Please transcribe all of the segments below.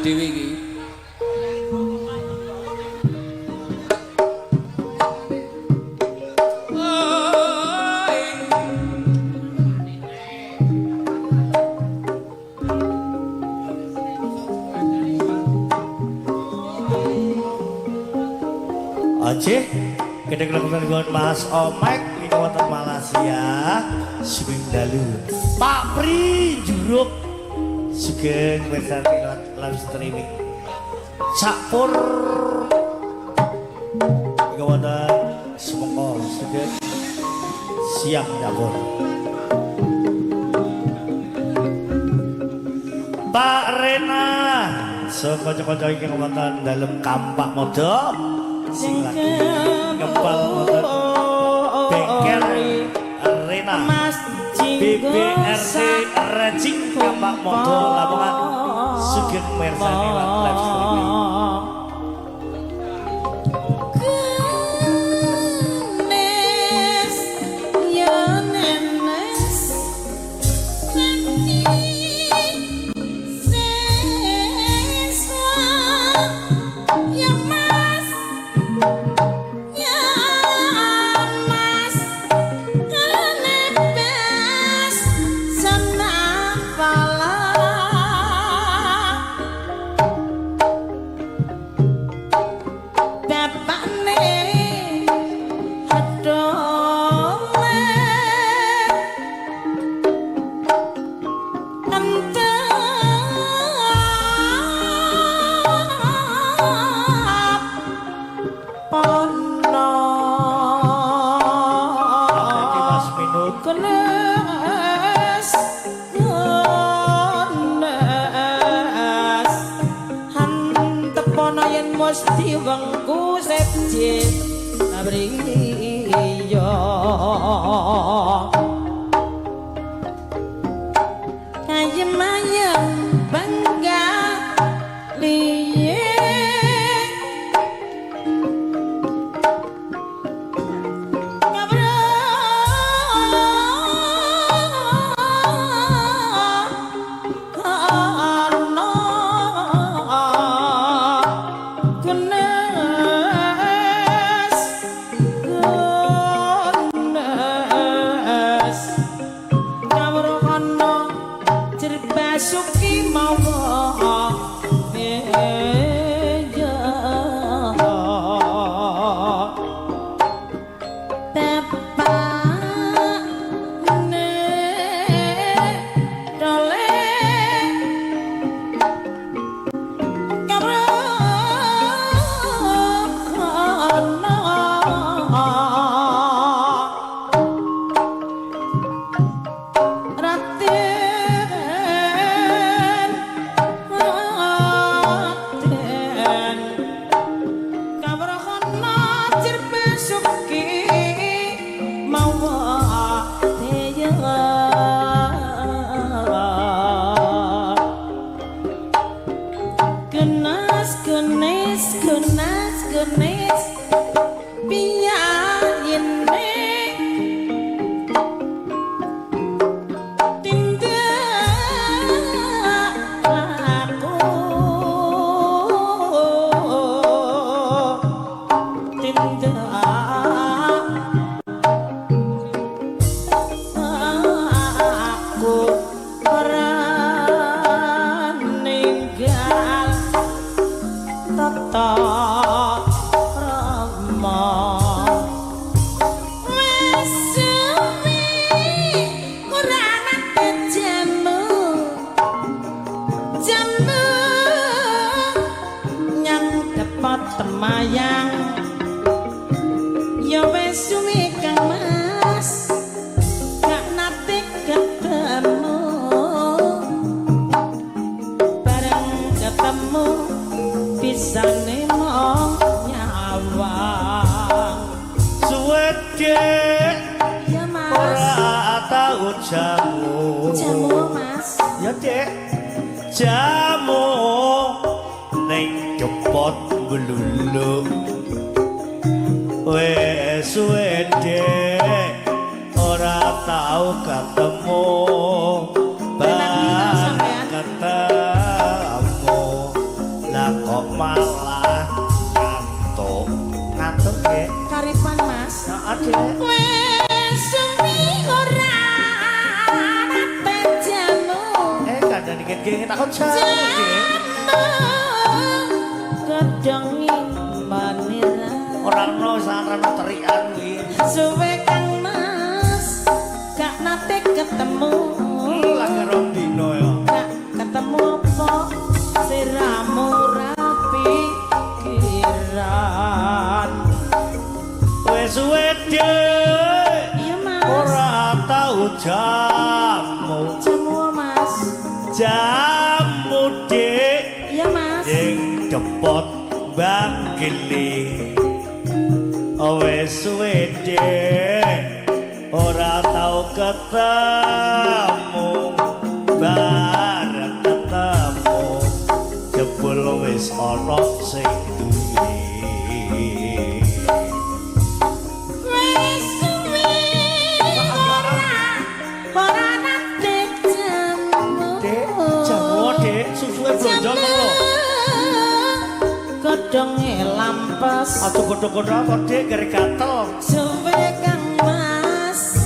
dhewe iki. Oke, kita keluarkan dengan Mas Omek ini wonten Malaysia, Sugeng Dalu. Pak Pri Juruk, Sugeng bersani live streaming. Sakpur, ini wonten Semongko, Sugeng siang dapur. Pak Rena, so kocok-kocok ini wonten dalam kampak modok. Sing lagi ngepal motor bengkel Rena BBRC Racing Kampak Motor Lamongan Sugeng Mersani live streaming. Mesti bangku sepje abriyo ayem ayem bangga liye Jamu mas ya dek jamu neng cepot belulu wes dek ora tau ketemu bang ketemu Dek. Wes suwi ora nate jamu. Kandhane kene takon jamu, Dek. Gedhengi manira. Ora ono sarana terikan kuwi. Suwe Kang Mas gak nate ketemu. Lagi rong dino ya. Gak ketemu apa siramu rapi pikiran. Wes suwe, Dek. Iya Mas. Ora tau jamu. Jamu Mas. Jamu, Dek. Iya Mas. Sing cepot bangkili. Wes suwe, Dek. Ora tau ketemu. Bareng ketemu. Jebul wis ana sing duwe. Wes suwi ora nate jamu. Dek, jamu, Dek. Susuwe blonjo lho. Godhonge lampes. Aja godho-godho apa, Dek, kere gatel. Suwe Kang Mas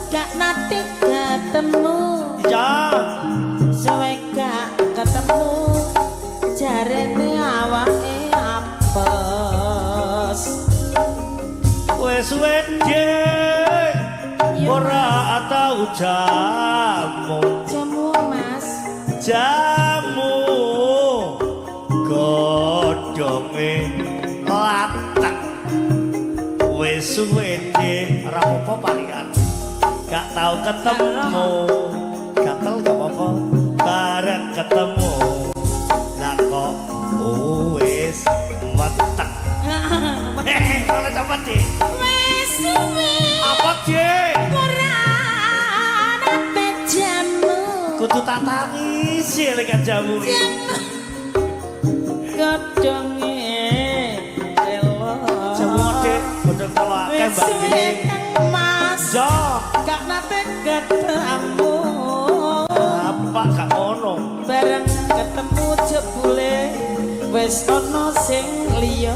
gak nate ketemu. Ya, Suwe gak ketemu jarene awake apes. wes suwe, Dek. Iya, Ora tau jamu. Jamu Mas. Jamu godhonge latak. Wes suwe, Dek. Ora apa palingan. Gak tau ketemu. Gatel gak apa-apa. Bareng ketemu. Lah kok wis metek. Kalau cepet, Dek. Wes suwe Apa, Dek? ora nate jamu. Kudu tak tangisi lek jamu iki. Godhonge elo. Jamu, Dek. Godhong kala akeh Wes suwe mbak. Kang Mas Jo, gak nate ketemu. apa gak ono? Bareng ketemu jebule wis ana sing liya.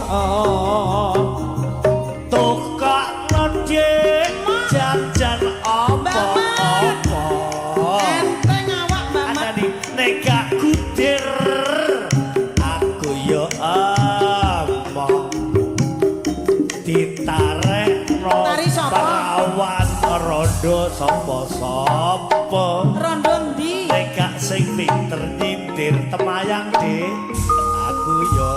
Tukokno, Dek. Jajan apa-apa. Enteng awak Mbak Mat. Anani nek gak kudir aku yo among ditarekno Tari sapa? perawan rondo sapa-sapa. Rondo ndi? Nek gak sing pinter nyindir temayang, Dik, aku yo